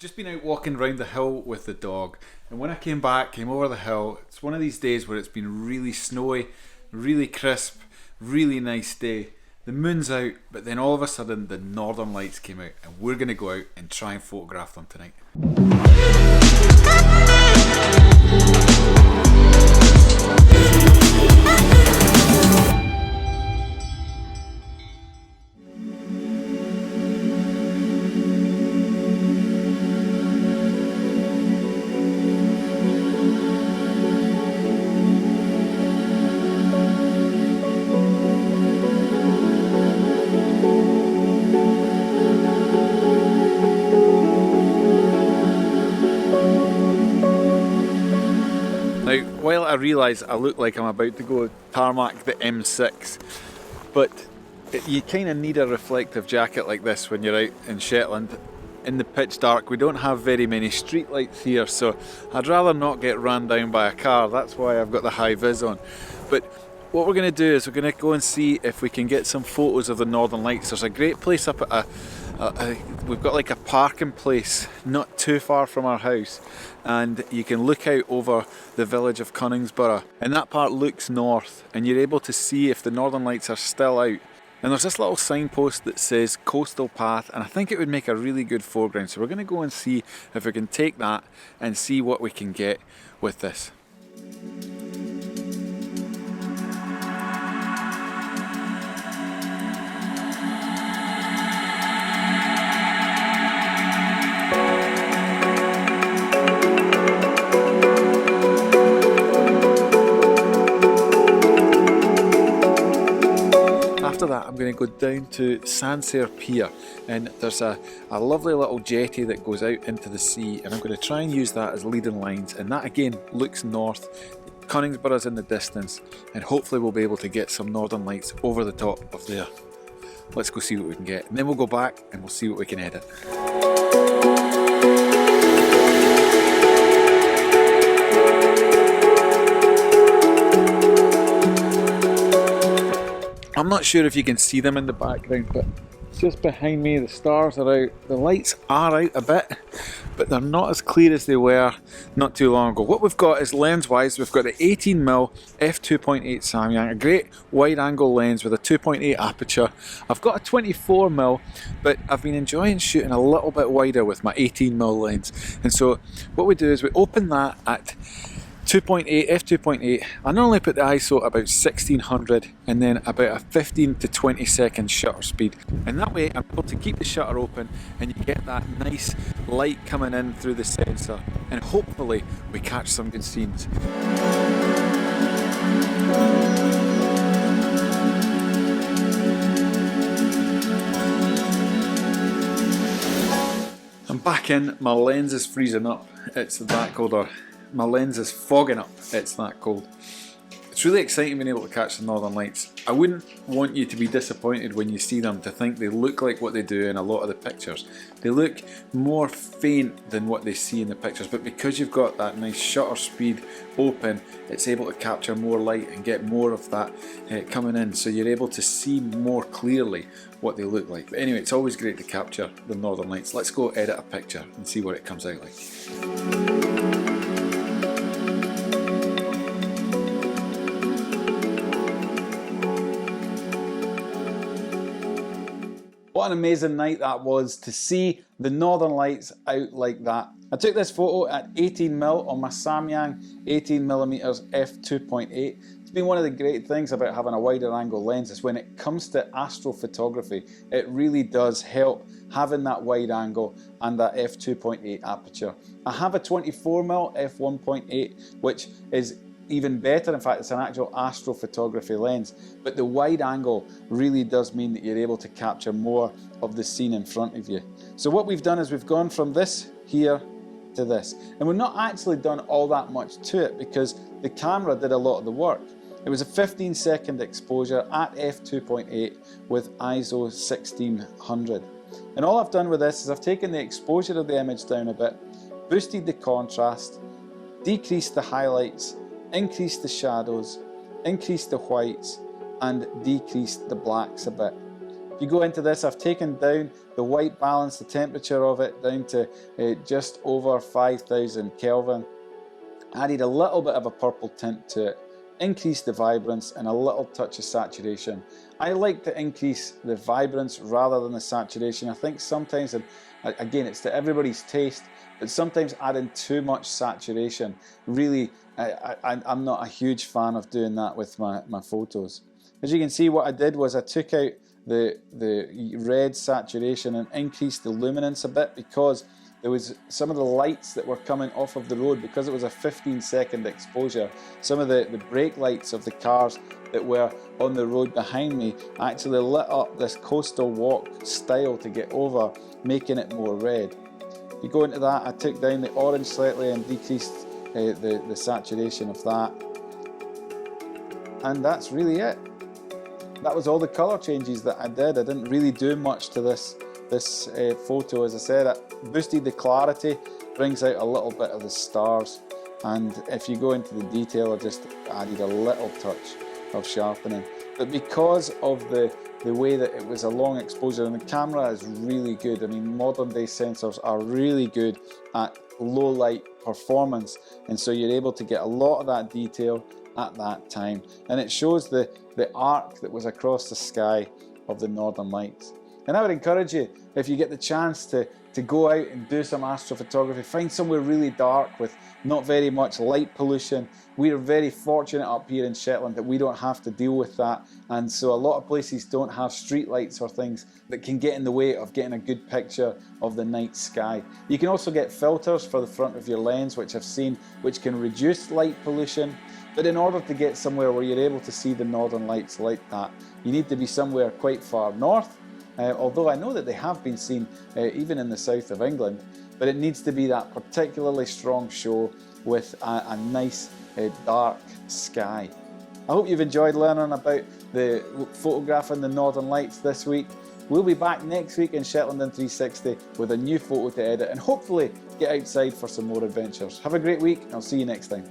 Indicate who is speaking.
Speaker 1: Just been out walking around the hill with the dog, and when I came over the hill, it's one of these days where it's been really snowy, really crisp, really nice day. The moon's out, but then all of a sudden the northern lights came out, and we're going to go out and try and photograph them tonight. Now, while I realise I look like I'm about to go tarmac the M6, but you kind of need a reflective jacket like this when you're out in Shetland in the pitch dark. We don't have very many street lights here, so I'd rather not get ran down by a car. That's why I've got the high vis on. But what we're going to do is we're going to go and see if we can get some photos of the northern lights. There's a great place up at we've got like a parking place not too far from our house, and you can look out over the village of Coningsborough, and that part looks north, and you're able to see if the northern lights are still out. And there's this little signpost that says Coastal Path, and I think it would make a really good foreground, so we're going to go and see if we can take that and see what we can get with this. After that, I'm going to go down to Sancerre Pier, and there's a lovely little jetty that goes out into the sea, and I'm going to try and use that as leading lines, and that again looks north. Coningsborough's in the distance, and hopefully we'll be able to get some northern lights over the top of there. Let's go see what we can get, and then we'll go back and we'll see what we can edit. I'm not sure if you can see them in the background, but just behind me the stars are out. The lights are out a bit, but they're not as clear as they were not too long ago. What we've got is lens-wise, we've got the 18mm f2.8 Samyang, a great wide-angle lens with a 2.8 aperture. I've got a 24mm, but I've been enjoying shooting a little bit wider with my 18mm lens. And so what we do is we open that at 2.8, f2.8. I normally put the ISO at about 1600 and then about a 15 to 20 second shutter speed, and that way I'm able to keep the shutter open and you get that nice light coming in through the sensor, and hopefully we catch some good scenes. I'm back in, my lens is freezing up, it's that cold, or my lens is fogging up, it's that cold. It's really exciting being able to catch the northern lights. I wouldn't want you to be disappointed when you see them, to think they look like what they do in a lot of the pictures. They look more faint than what they see in the pictures, but because you've got that nice shutter speed open, it's able to capture more light and get more of that coming in, so you're able to see more clearly what they look like. But anyway, it's always great to capture the northern lights. Let's go edit a picture and see what it comes out like. What an amazing night that was to see the northern lights out like that. I took this photo at 18mm on my Samyang 18mm f2.8. It's been one of the great things about having a wider angle lens is when it comes to astrophotography, it really does help having that wide angle and that f2.8 aperture. I have a 24mm f1.8, which is even better. In fact, it's an actual astrophotography lens, but the wide angle really does mean that you're able to capture more of the scene in front of you. So what we've done is we've gone from this here to this, and we've not actually done all that much to it because the camera did a lot of the work. It was a 15-second exposure at f2.8 with ISO 1600. And all I've done with this is I've taken the exposure of the image down a bit, boosted the contrast, decreased the highlights, increased the shadows, increased the whites, and decreased the blacks a bit. If you go into this, I've taken down the white balance, the temperature of it, down to just over 5000 Kelvin. Added a little bit of a purple tint to it, increased the vibrance and a little touch of saturation. I like to increase the vibrance rather than the saturation. I think sometimes, and again, it's to everybody's taste, but sometimes adding too much saturation, really, I'm not a huge fan of doing that with my photos. As you can see, what I did was I took out the red saturation and increased the luminance a bit, because there was some of the lights that were coming off of the road, because it was a 15-second exposure. Some of the brake lights of the cars that were on the road behind me actually lit up this coastal walk style to get over, making it more red. If you go into that, I took down the orange slightly and decreased the saturation of that. And that's really it. That was all the colour changes that I did. I didn't really do much to this photo. As I said, I boosted the clarity, brings out a little bit of the stars, and if you go into the detail, I just added a little touch of sharpening. But because of the way that it was a long exposure, and the camera is really good, I mean, modern day sensors are really good at low light performance, and so you're able to get a lot of that detail at that time, and it shows the arc that was across the sky of the Northern Lights. And I would encourage you, if you get the chance to go out and do some astrophotography, find somewhere really dark with not very much light pollution. We are very fortunate up here in Shetland that we don't have to deal with that, and so a lot of places don't have street lights or things that can get in the way of getting a good picture of the night sky. You can also get filters for the front of your lens, which I've seen, which can reduce light pollution. But in order to get somewhere where you're able to see the Northern Lights like that, you need to be somewhere quite far north, although I know that they have been seen even in the south of England, but it needs to be that particularly strong show with a nice dark sky. I hope you've enjoyed learning about the photographing the Northern Lights this week. We'll be back next week in Shetland in 360 with a new photo to edit, and hopefully get outside for some more adventures. Have a great week, and I'll see you next time.